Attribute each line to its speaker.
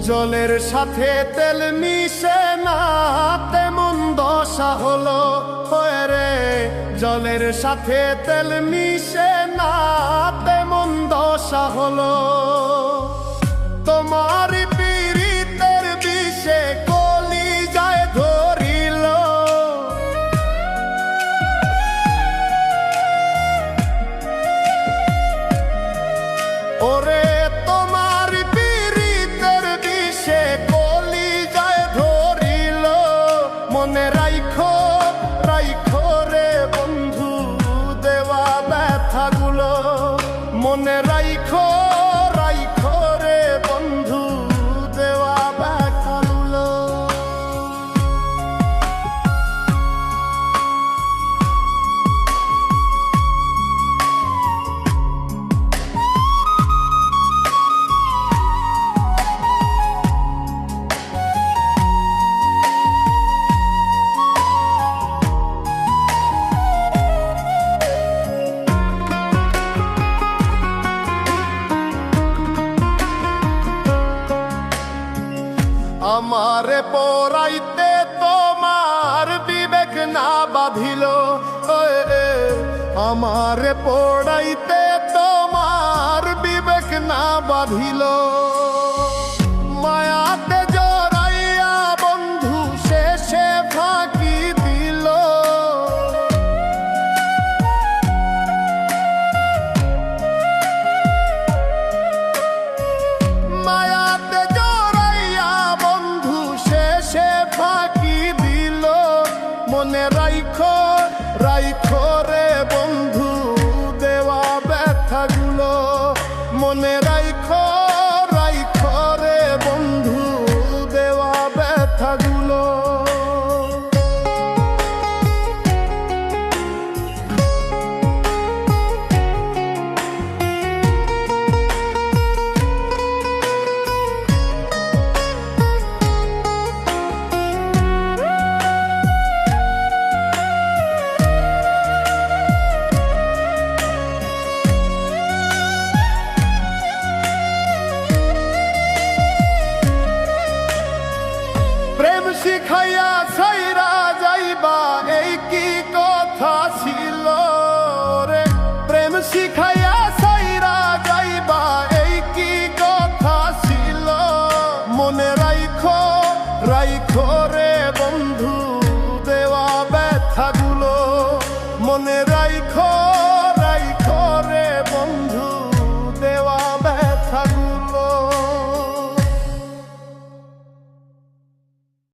Speaker 1: জলের সাথে তেল মিশে না তেমন দশা হলো হয়ে রে। জলের সাথে তেল মিশে না তেমন দশা হলো। তোমার পীড়িতের বিষে কলিজায় ধরিল। ওরে তোমার পীড়িতের বিষে কলিজায় ধরিল। মনে রাইখো রাইখো রে বন্ধু দেওয়া ব্যথাগুলো। মনে রাইখো রাইখো রে বন্ধু দেওয়া ব্যথাগুলো। আমারে পড়াইতে তোমার বিবেক না বাঁধিল। আমারে পড়াইতে তোমার বিবেক না বাঁধিল। মায়াতে জড়াইয়া বন্ধু শেষে ফাঁকি দিল। মায়াতে জড়াইয়া বন্ধু শেষে ফাঁকি দিল। মনে রাইখো রাইখো রে বন্ধু দেওয়া ব্যথাগুলো। মনে রাইখো রাইখো রে বন্ধু দেওয়া ব্যথাগুলো। প্রেম শিখাইয়া ছাইরা যাইবা এই কি কথা ছিল রে। প্রেম শিখাইয়া ছাইরা যাইবা এই কি কথা ছিল। মনে রাইখো রাইখো রে বন্ধু দেওয়া ব্যথাগুলো। মনে রাইখো রাইখো রে বন্ধু দেওয়া